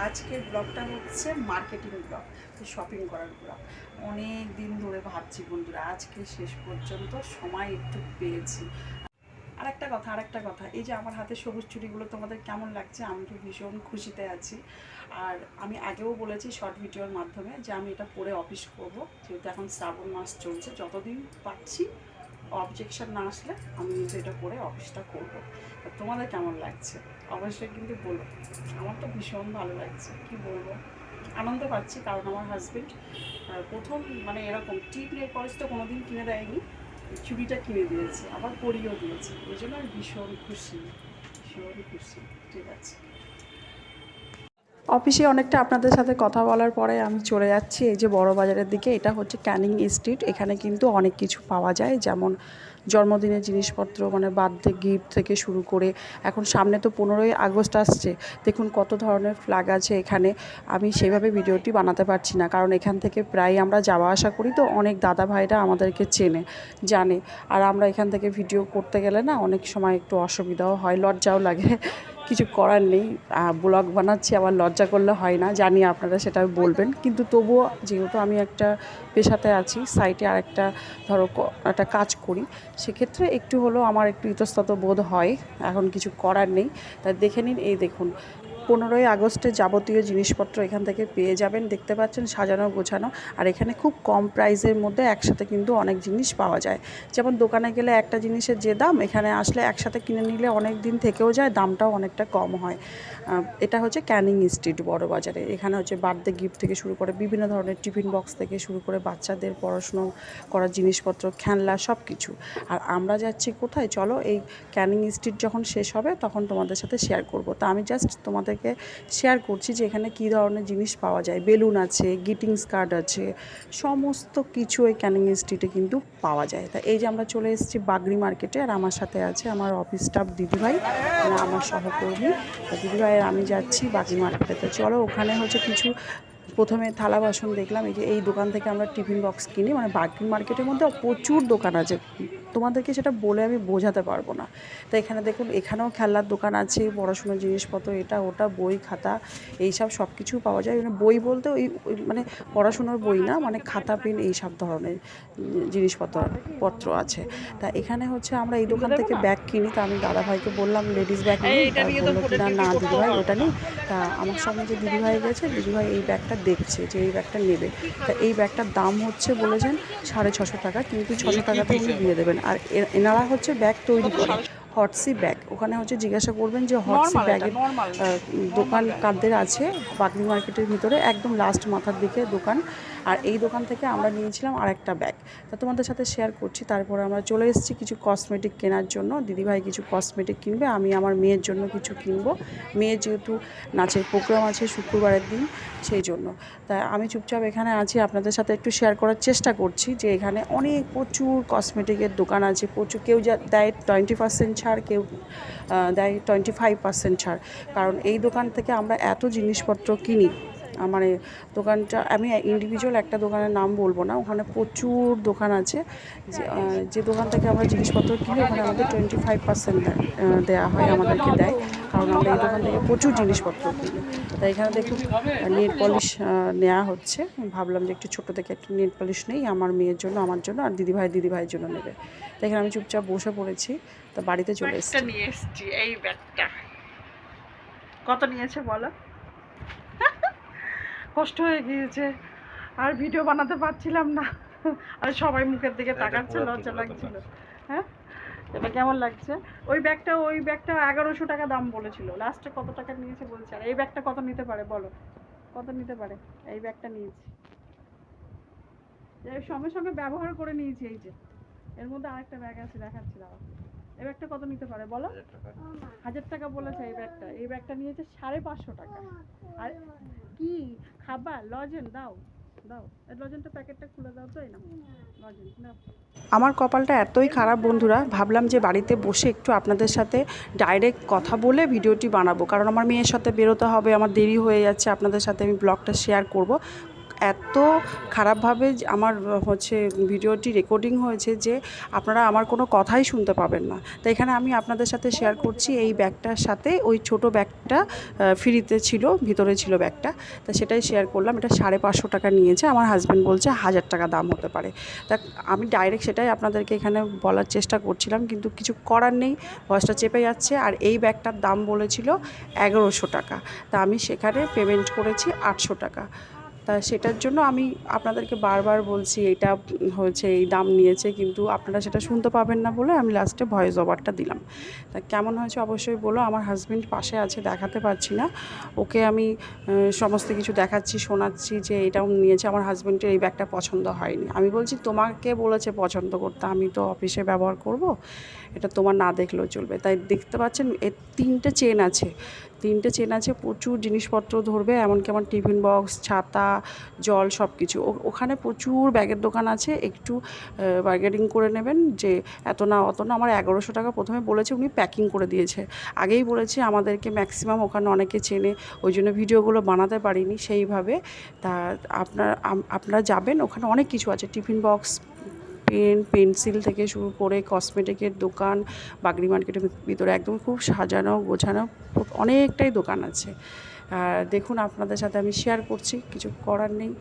আজকের ব্লগটা হচ্ছে মার্কেটিং ব্লগ, শপিং করার ব্লগ। অনেক দিন ধরে ভাবছি বন্ধুরা, আজকে শেষ পর্যন্ত সময় একটু পেয়েছি। আরেকটা কথা, এই যে আমার হাতে সবুজ চুড়িগুলো তোমাদের কেমন লাগছে? আমি তো ভীষণ খুশিতে আছি। আর আমি আগেও বলেছি শর্ট ভিডিওর মাধ্যমে যে আমি এটা পরে অফিস করব, যেহেতু এখন শ্রাবণ মাস চলছে। যতদিন পাচ্ছি অবজেকশন না আসলে আমি কিন্তু এটা পরে অফিসটা করব। তোমাদের কেমন লাগছে অবশ্যই কিন্তু বলো। আমার তো ভীষণ ভালো লাগছে, কি বলবো, আনন্দ পাচ্ছি। কারণ আমার হাজব্যান্ড প্রথম মানে এরকম টিপ নেল পলিশ তো কোনোদিন কিনে দেয়নি, চুড়িটা কিনে দিয়েছে, আবার পরিয়েও দিয়েছে। এই জন্য আমি ভীষণ খুশি, ভীষণ খুশি। ঠিক আছে, অফিসে অনেকটা আপনাদের সাথে কথা বলার পরে আমি চলে যাচ্ছি এই যে বড় বাজারের দিকে। এটা হচ্ছে ক্যানিং স্ট্রিট। এখানে কিন্তু অনেক কিছু পাওয়া যায়, যেমন জন্মদিনের জিনিসপত্র, মানে বার্থডে গিফট থেকে শুরু করে, এখন সামনে তো 15ই আগস্ট আসছে, দেখুন কত ধরনের ফ্ল্যাগ আছে এখানে। আমি সেভাবে ভিডিওটি বানাতে পারছি না, কারণ এখান থেকে প্রায় আমরা যাওয়া আসা করি, তো অনেক দাদা ভাইরা আমাদেরকে চেনে জানে। আর আমরা এখান থেকে ভিডিও করতে গেলে না অনেক সময় একটু অসুবিধাও হয়, লজ্জাও লাগে। কিছু করার নেই, ব্লগ বানাচ্ছি, আবার লজ্জা করলে হয় না, জানি আপনারা সেটা বলবেন, কিন্তু তবুও যেহেতু আমি একটা পেশাতে আছি, সাইটে আরেকটা ধরো একটা কাজ করি, সেক্ষেত্রে একটু হলেও আমার একটু ইতস্তত বোধ হয়। এখন কিছু করার নেই, তাই দেখে নিন। এই দেখুন 15ই আগস্টে যাবতীয় জিনিসপত্র এখান থেকে পেয়ে যাবেন। দেখতে পাচ্ছেন সাজানো গোছানো, আর এখানে খুব কম প্রাইসের মধ্যে একসাথে কিন্তু অনেক জিনিস পাওয়া যায়। যেমন দোকানে গেলে একটা জিনিসের যে দাম, এখানে আসলে একসাথে কিনে নিলে অনেক দিন থেকেও যায়, দামটাও অনেকটা কম হয়। এটা হচ্ছে ক্যানিং স্ট্রিট বড় বাজারে। এখানে হচ্ছে বার্থডে গিফট থেকে শুরু করে বিভিন্ন ধরনের টিফিন বক্স থেকে শুরু করে বাচ্চাদের পড়াশুনো করার জিনিসপত্র, খেলনা, সব কিছু। আর আমরা যাচ্ছি কোথায়, চলো এই ক্যানিং স্ট্রিট যখন শেষ হবে তখন তোমাদের সাথে শেয়ার করব। তা আমি জাস্ট তোমাদেরকে শেয়ার করছি যে এখানে কী ধরনের জিনিস পাওয়া যায়। বেলুন আছে, গ্রিটিংস কার্ড আছে, সমস্ত কিছু এই ক্যানিং স্ট্রিটে কিন্তু পাওয়া যায়। তা এই যে আমরা চলে এসেছি বাগরি মার্কেটে, আর আমার সাথে আছে আমার অফিস স্টাফ দিদিভাই, মানে আমার সহকর্মী। তা দিদিভাই আর আমি যাচ্ছি বাগরি মার্কেটে। তো চলো, ওখানে হচ্ছে কিছু প্রথমে থালা বাসন দেখলাম। এই যে এই দোকান থেকে আমরা টিফিন বক্স কিনি, মানে বাগরি মার্কেটের মধ্যে প্রচুর দোকান আছে, তোমাদেরকে সেটা বলে আমি বোঝাতে পারবো না। তো এখানে দেখুন, এখানেও খেলনার দোকান আছে, পড়াশোনার জিনিসপত্র, এটা ওটা, বই খাতা, এইসব সব কিছু পাওয়া যায়। মানে বই বলতে ওই মানে পড়াশোনার বই না, মানে খাতা পেন এইসব ধরনের জিনিসপত্র আছে। তা এখানে হচ্ছে আমরা এই দোকান থেকে ব্যাগ কিনি। তা আমি দাদাভাইকে বললাম লেডিস ব্যাগ নিই, তা বললো কি না দিদিভাই ওটা নিই। তা আমার সঙ্গে যে দিদিভাই গেছে, দিদিভাই এই ব্যাগটা দেখছে যে এই ব্যাগটা নেবে। তা এই ব্যাগটার দাম হচ্ছে বলেছেন 650 টাকা, কিন্তু 600 টাকাতে উনি দিয়ে দেবেন। আর এনারা হচ্ছে ব্যাগ তৈরি করে, হটসি ব্যাগ। ওখানে হচ্ছে জিজ্ঞাসা করবেন যে হটসি ব্যাগের দোকান কাদের আছে বাগরি মার্কেটের ভিতরে, একদম লাস্ট মাথার দিকে দোকান। আর এই দোকান থেকে আমরা নিয়েছিলাম আরেকটা ব্যাগ, তা তোমাদের সাথে শেয়ার করছি। তারপরে আমরা চলে এসেছি কিছু কসমেটিক কেনার জন্য। দিদিভাই কিছু কসমেটিক কিনবে, আমি আমার মেয়ের জন্য কিছু কিনবো। মেয়ের যেহেতু নাচের প্রোগ্রাম আছে শুক্রবারের দিন, সেই জন্য। তাই আমি চুপচাপ এখানে আছি, আপনাদের সাথে একটু শেয়ার করার চেষ্টা করছি যে এখানে অনেক প্রচুর কসমেটিকের দোকান আছে। প্রচুর, কেউ যা দেয় 20% ছাড়, কেউ দেয় 25% ছাড়। কারণ এই দোকান থেকে আমরা এত জিনিসপত্র কিনি, মানে দোকানটা আমি ইন্ডিভিজুয়াল একটা দোকানের নাম বলবো না, ওখানে প্রচুর দোকান আছে। যে দোকান থেকে আমরা জিনিসপত্র কিনি ওখানে আমাদের 25% দেওয়া হয়, আমাদেরকে দেয়, কারণ আমরা এই দোকান থেকে প্রচুর জিনিসপত্র কিনি। তাই এখানে দেখুন নেল পলিশ নেওয়া হচ্ছে। ভাবলাম যে একটু ছোটো থেকে একটু নেল পলিশ নেই আমার মেয়ের জন্য, আমার জন্য, আর দিদিভাইয়ের জন্য নেবে। তাই এখানে আমি চুপচাপ বসে পড়েছি। তা বাড়িতে চলে এসেছি। এই ব্যাগটা কত নিয়েছে বলো? কষ্ট হয়ে গিয়েছে, আর ভিডিও বানাতে পারছিলাম না, আর সবাই মুখের দিকে তাকাচ্ছে, লজ্জা লাগছিল। হ্যাঁ, এটা কেমন লাগছে? ওই ব্যাগটা 1100 টাকা দাম বলেছিল, লাস্টে কত টাকা নিয়েছে বলছে। আর এই ব্যাগটা কত নিতে পারে বলো, কত নিতে পারে? এই ব্যাগটা নিয়েছি, এর সঙ্গে সঙ্গে ব্যবহার করে নিয়েছি। এই যে এর মধ্যে আরেকটা ব্যাগ আছে, দেখাচ্ছি দাও। এই ব্যাগটা কত নিতে পারে বলো? 1000 টাকা বলেছে। এই ব্যাগটা নিয়েছে 550 টাকা। আর কি খাবার? লজেন দাও, দাও এই লজেনটা প্যাকেটটা খুলে দাও তো। এই না লজেন নাও। আমার কপালটা এতই খারাপ বন্ধুরা, ভাবলাম যে বাড়িতে বসে একটু আপনাদের সাথে ডাইরেক্ট কথা বলে ভিডিওটি বানাবো, কারণ আমার মেয়ের সাথে বেরোতে হবে, আমার দেরি হয়ে যাচ্ছে, আপনাদের সাথে আমি ব্লগটা শেয়ার করব। এত খারাপভাবে আমার হচ্ছে ভিডিওটি রেকর্ডিং হয়েছে যে আপনারা আমার কোনো কথাই শুনতে পাবেন না। তো এখানে আমি আপনাদের সাথে শেয়ার করছি এই ব্যাগটার সাথে ওই ছোট ব্যাগটা ফ্রিতে ছিল, ভিতরে ছিল ব্যাগটা, তা সেটাই শেয়ার করলাম। এটা 550 টাকা নিয়েছে, আমার হাজব্যান্ড বলছে 1000 টাকা দাম হতে পারে। তা আমি ডাইরেক্ট সেটাই আপনাদেরকে এখানে বলার চেষ্টা করছিলাম, কিন্তু কিছু করার নেই, ভয়েসটা চেপে যাচ্ছে। আর এই ব্যাগটার দাম বলেছিল 1100 টাকা, তা আমি সেখানে পেমেন্ট করেছি 800 টাকা। তা সেটার জন্য আমি আপনাদেরকে বারবার বলছি এটা হচ্ছে এই দাম নিয়েছে, কিন্তু আপনারা সেটা শুনতে পাবেন না বলে আমি লাস্টে ভয়েস ওভারটা দিলাম। তা কেমন হয়েছে অবশ্যই বলো। আমার হাজব্যান্ড পাশে আছে, দেখাতে পারছি না, ওকে আমি সমস্ত কিছু দেখাচ্ছি, শোনাচ্ছি যে এটাও নিয়েছে। আমার হাজব্যান্ডের এই ব্যাগটা পছন্দ হয়নি। আমি বলছি তোমাকে বলেছে পছন্দ করতে, আমি তো অফিসে ব্যবহার করব, এটা তোমার না দেখলেও চলবে। তাই দেখতে পাচ্ছেন এর 3টে চেন আছে, 3টে চেন আছে, প্রচুর জিনিসপত্র ধরবে, এমনকি আমার টিফিন বক্স, ছাতা, জল সব কিছু। ওখানে প্রচুর ব্যাগের দোকান আছে, একটু বার্গেনিং করে নেবেন যে এত না অত না। আমার 1100 টাকা প্রথমে বলেছে, উনি প্যাকিং করে দিয়েছে, আগেই বলেছে আমাদেরকে ম্যাক্সিমাম ওখানে অনেকে চেনে, ওই জন্য ভিডিওগুলো বানাতে পারিনি সেইভাবে। তা আপনারা যাবেন, ওখানে অনেক কিছু আছে, টিফিন বক্স, পেন, পেন্সিল থেকে শুরু করে কসমেটিকের দোকান, বাগড়ি মার্কেটের ভিতরে একদম খুব সাজানো গোছানো অনেকটাই দোকান আছে। আর দেখুন আপনাদের সাথে আমি শেয়ার করছি, কিছু করার নেই।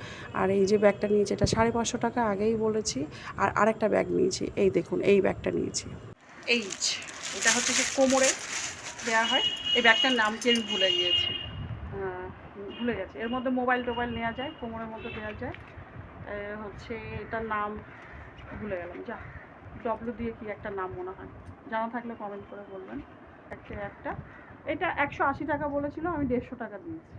আর এই যে ব্যাগটা নিয়েছি এটা 550 টাকা, আগেই বলেছি। আর আরেকটা ব্যাগ নিয়েছি, এই দেখুন এই ব্যাগটা নিয়েছি, এই এটা হচ্ছে যে কোমরে দেওয়া হয়। এই ব্যাগটার নাম কি আমি ভুলে গিয়েছি, ভুলে গেছি। এর মধ্যে মোবাইল টোবাইল নেওয়া যায়, কোমরের মধ্যে দেওয়া যায়, হচ্ছে এটার নাম ভুলে গেলাম, যা ডব্লু দিয়ে কি একটা নাম মনে হয়, জানা থাকলে কমেন্ট করে বলবেন। একটা এটা 180 টাকা বলেছিল, আমি 150 টাকা দিয়েছি।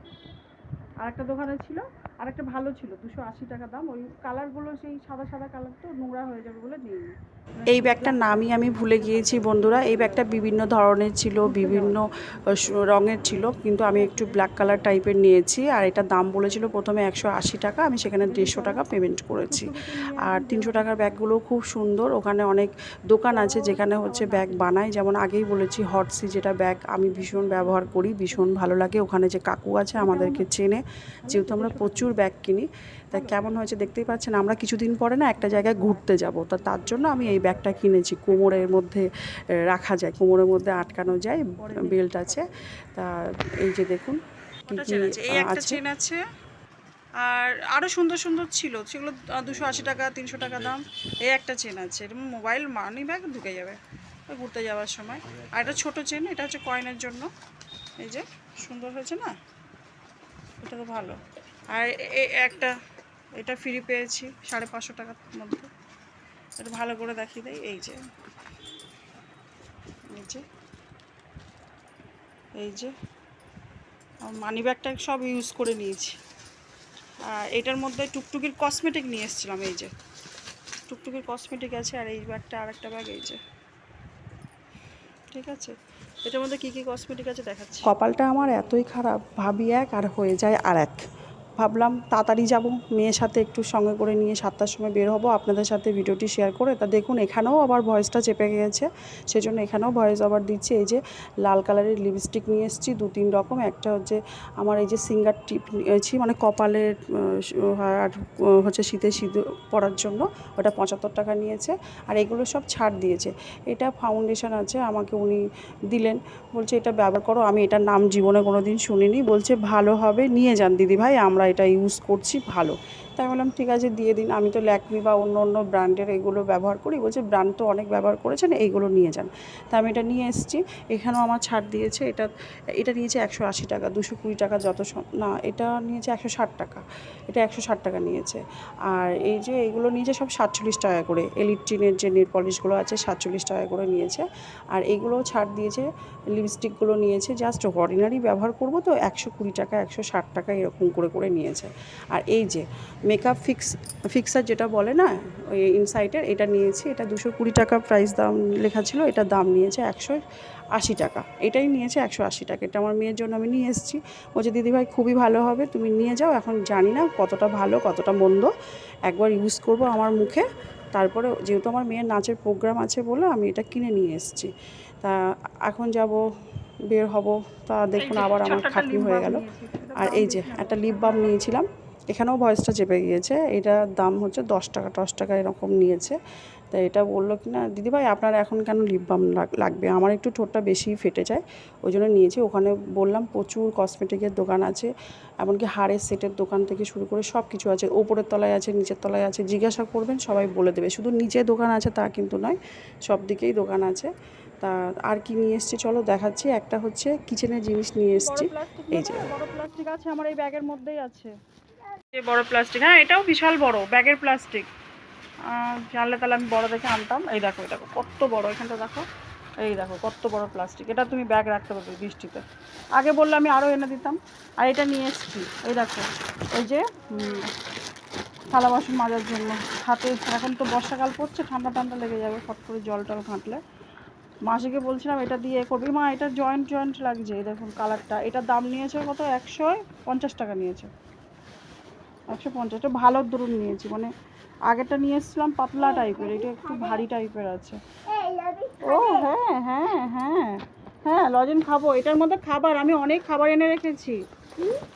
আরেকটা দোকানে ছিল, আরেকটা ভালো ছিল, 280 টাকা দাম। ওই কালারগুলো সেই সাদা সাদা কালার, তো নোংরা হয়ে যাবে বলে নিইনি। এই ব্যাগটার নামই আমি ভুলে গিয়েছি বন্ধুরা। এই ব্যাগটা বিভিন্ন ধরনের ছিল, বিভিন্ন রঙের ছিল, কিন্তু আমি একটু ব্ল্যাক কালার টাইপের নিয়েছি। আর এটার দাম বলেছিল প্রথমে 180 টাকা, আমি সেখানে 150 টাকা পেমেন্ট করেছি। আর 300 টাকার ব্যাগগুলো খুব সুন্দর। ওখানে অনেক দোকান আছে যেখানে হচ্ছে ব্যাগ বানায়, যেমন আগেই বলেছি হটসি, যেটা ব্যাগ আমি ভীষণ ব্যবহার করি, ভীষণ ভালো লাগে। ওখানে যে কাকু আছে আমাদেরকে চেনে, যেহেতু আমরা প্রচুর ব্যাগ কিনি। তা কেমন হয়েছে দেখতেই পাচ্ছেন। আমরা কিছুদিন পরে না একটা জায়গায় ঘুরতে যাব, তা তার জন্য আমি এই ব্যাগটা কিনেছি। কোমরের মধ্যে রাখা যায়, কোমরের মধ্যে আটকানো যায়, বেল্ট আছে। তা এই যে দেখুন কি কি এই একটা চেন আছে, আর আরও সুন্দর সুন্দর ছিল, সেগুলো 280 টাকা 300 টাকা দাম। এই একটা চেন আছে, এরকম মোবাইল মানি ব্যাগ ঢুকে যাবে ঘুরতে যাওয়ার সময়। আর এটা ছোটো চেন, এটা হচ্ছে কয়েনের জন্য। এই যে সুন্দর হয়েছে না, এটা তো ভালো। আর একটা এটা ফ্রি পেয়েছি 550 টাকার মধ্যে, এটা ভালো করে দেখিয়ে দেয়। এই যে এই যে এই যে মানি ব্যাগটা সব ইউজ করে নিয়েছি। আর এটার মধ্যে টুকটুকির কসমেটিক নিয়ে এসেছিলাম, এই যে টুকটুকির কসমেটিক আছে। আর এই ব্যাগটা আরেকটা ব্যাগ, এই যে ঠিক আছে। এটার মধ্যে কী কী কসমেটিক আছে দেখাচ্ছি। কপালটা আমার এতই খারাপ, ভাবি এক আর হয়ে যায় আর এক। ভাবলাম তাড়াতাড়ি যাব, মেয়ের সাথে একটু সঙ্গে করে নিয়ে 7টার সময় বের হব আপনাদের সাথে ভিডিওটি শেয়ার করে। তা দেখুন এখানেও আবার ভয়েসটা চেপে গিয়েছে, সেজন্য এখানেও ভয়েস ওভার দিচ্ছি। এই যে লাল কালারের লিপস্টিক নিয়ে এসেছি 2-3 রকম। একটা হচ্ছে আমার এই যে সিঙ্গার টিপ নিয়েছি, মানে কপালের আর হচ্ছে শীতে পরার জন্য, ওটা 75 টাকা নিয়েছে। আর এগুলো সব ছাড় দিয়েছে। এটা ফাউন্ডেশন আছে, আমাকে উনি দিলেন, বলছে এটা ব্যবহার করো। আমি এটার নাম জীবনে কোনো দিন শুনিনি, বলছে ভালো হবে, নিয়ে যান দিদিভাই, আমরা এটা ইউজ করছি ভালো। তাই বললাম ঠিক আছে দিয়ে দিন। আমি তো ল্যাকমি বা অন্য অন্য ব্র্যান্ডের এগুলো ব্যবহার করি, বলছে ব্র্যান্ড তো অনেক ব্যবহার করেছেন, এইগুলো নিয়ে যান। তা আমি এটা নিয়ে এসেছি, এখানেও আমার ছাড় দিয়েছে। এটা নিয়েছে 180 টাকা, 220 টাকা যত না, এটা নিয়েছে 160 টাকা, এটা 160 টাকা নিয়েছে। আর এই যে এইগুলো নিয়েছে সব 47 টাকা করে, এলিট্রিনের যে নেল পলিশগুলো আছে 47 টাকা করে নিয়েছে। আর এইগুলোও ছাড় দিয়েছে। লিপস্টিকগুলো নিয়েছে জাস্ট অর্ডিনারি ব্যবহার করব তো 120 টাকা 160 টাকা এরকম করে করে নিয়েছে। আর এই যে মেকআপ ফিক্সার যেটা বলে না, ওই ইনসাইটের, এটা নিয়েছি। এটা 220 টাকা প্রাইস দাম লেখা ছিল, এটা দাম নিয়েছে 180 টাকা। এটাই নিয়েছে 180 টাকা। এটা আমার মেয়ের জন্য আমি নিয়ে এসেছি। বলছে দিদিভাই খুবই ভালো হবে, তুমি নিয়ে যাও। এখন জানি না কতটা ভালো কতটা মন্দ, একবার ইউজ করব আমার মুখে, তারপরে যেহেতু আমার মেয়ের নাচের প্রোগ্রাম আছে বলে আমি এটা কিনে নিয়ে এসেছি। তা এখন যাব, বের হব। তা দেখুন আবার আমার খাটনি হয়ে গেল। আর এই যে একটা লিপ বাম নিয়েছিলাম, এখানেও ভয়েসটা চেপে গিয়েছে। এটার দাম হচ্ছে 10 টাকা এরকম নিয়েছে। তা এটা বললো কি না, দিদিভাই আপনার এখন কেন লিপ বাম লাগবে, আমার একটু ঠোঁটটা বেশি ফেটে যায়, ওই জন্য নিয়েছি। ওখানে বললাম প্রচুর কসমেটিকের দোকান আছে, এমনকি হাড়ের সেটের দোকান থেকে শুরু করে সব কিছু আছে, ওপরের তলায় আছে, নিচের তলায় আছে, জিজ্ঞাসা করবেন সবাই বলে দেবে। শুধু নিচে দোকান আছে তা কিন্তু নয়, সব দিকেই দোকান আছে। তা আর কি নিয়ে এসেছি চলো দেখাচ্ছি। একটা হচ্ছে কিচেনের জিনিস নিয়ে এসেছি, এই যে বড় প্লাস্টিক আছে আমার এই ব্যাগের মধ্যেই আছে। এই বড় প্লাস্টিক, হ্যাঁ এটাও বিশাল বড় ব্যাগের প্লাস্টিক। জানলে তাহলে আমি বড় দেখে আনতাম। এই দেখো কত বড়, এখানটা দেখো, এই দেখো কত বড় প্লাস্টিক। এটা তুমি ব্যাগ রাখতে পারবে বৃষ্টিতে। আগে বললে আমি আরও এনে দিতাম। আর এটা নিয়ে এসেছি, এই দেখো, এই যে থালা বাসন মাজার জন্য হাতে। এখন তো বর্ষাকাল পড়ছে, ঠান্ডা ঠান্ডা লেগে যাবে ফট করে জল টল ঘাঁটলে। মাসিকে বলছিলাম এটা দিয়ে করবি, মা এটা জয়েন্ট জয়েন্ট লাগছে। এই দেখুন কালারটা, এটার দাম নিয়েছে কত, 150 টাকা নিয়েছে। 150, এটা ভালো দরুন নিয়েছি, মানে আগেরটা নিয়ে এসেছিলাম পাতলা টাইপের, এটা একটু ভারী টাইপের আছে। ও হ্যাঁ হ্যাঁ হ্যাঁ হ্যাঁ, লজেন খাবো। এটার মধ্যে খাবার, আমি অনেক খাবার এনে রেখেছি।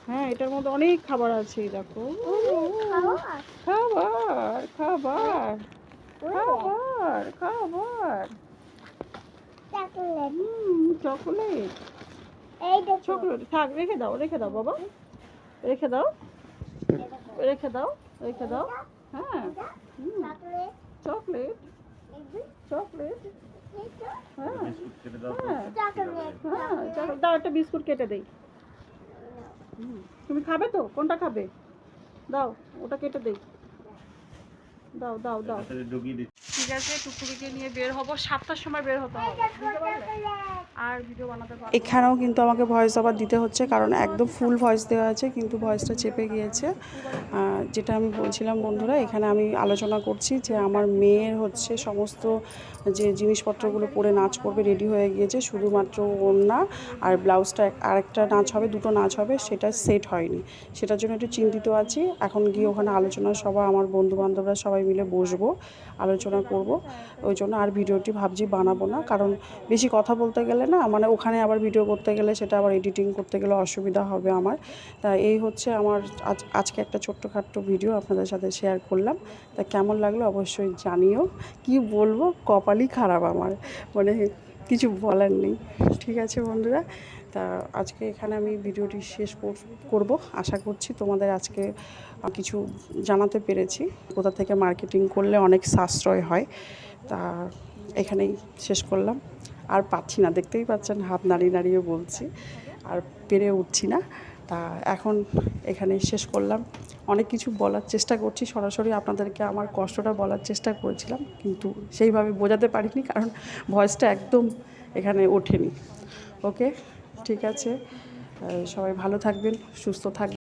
হ্যাঁ এটার মধ্যে অনেক খাবার আছে, এই দেখো। খাবার খাবার খাবার খাবার, চকলেট, চকলেট থাক, রেখে দাও বাবা, রেখে দাও রেখে দাও রেখে দাও। হ্যাঁ চকলেট চকলেট, হ্যাঁ হ্যাঁ হ্যাঁ, দাও একটা বিস্কুট কেটে দেই। তুমি খাবে তো, কোনটা খাবে, দাও ওটা কেটে দেই, দাও দাও দাও। ঠিক আছে, টুকটুকিকে নিয়ে বের হবো, 7টার সময় বের হতে হবে, আর ভিডিও বানাতে পারবো। এখানেও কিন্তু আমাকে ভয়েস ওভার দিতে হচ্ছে, কারণ একদম ফুল ভয়েস দেওয়া আছে কিন্তু ভয়েসটা চেপে গিয়েছে। যেটা আমি বলছিলাম বন্ধুরা, এখানে আমি আলোচনা করছি যে আমার মেয়ের হচ্ছে সমস্ত যে জিনিসপত্রগুলো পরে নাচ করবে রেডি হয়ে গিয়েছে, শুধুমাত্র ওড়না আর ব্লাউজটা আরেকটা নাচ হবে, দুটো নাচ হবে, সেটা সেট হয়নি। সেটার জন্য একটু চিন্তিত আছি। এখন গিয়ে ওখানে আলোচনা সভা, আমার বন্ধুবান্ধবরা সবাই মিলে বসবো, আলোচনা করব। ওই জন্য আর ভিডিওটি ভাবছি বানাবো না, কারণ বেশি কথা বলতে গেলে না, মানে ওখানে আবার ভিডিও করতে গেলে সেটা আবার এডিটিং করতে গেলে অসুবিধা হবে আমার। তা এই হচ্ছে আমার আজকে একটা ছোট্টখাট্টো ভিডিও আপনাদের সাথে শেয়ার করলাম। তা কেমন লাগলো অবশ্যই জানিও। কি বলবো, কপালই খারাপ আমার, মানে কিছু বলার নেই। ঠিক আছে বন্ধুরা, তা আজকে এখানে আমি ভিডিওটি শেষ করব। আশা করছি তোমাদের আজকে কিছু জানাতে পেরেছি, কোথা থেকে মার্কেটিং করলে অনেক সাশ্রয় হয়। তা এখানেই শেষ করলাম, আর পাচ্ছি না, দেখতেই পাচ্ছেন হাত নাড়িয়ে নাড়িয়ে বলছি, আর পেরে উঠছি না। তা এখন এখানে শেষ করলাম। অনেক কিছু বলার চেষ্টা করছি, সরাসরি আপনাদেরকে আমার কষ্টটা বলার চেষ্টা করেছিলাম, কিন্তু সেইভাবে বোঝাতে পারিনি, কারণ ভয়েসটা একদম এখানে ওঠেনি। ওকে, ঠিক আছে, সবাই ভালো থাকবেন, সুস্থ থাকবেন।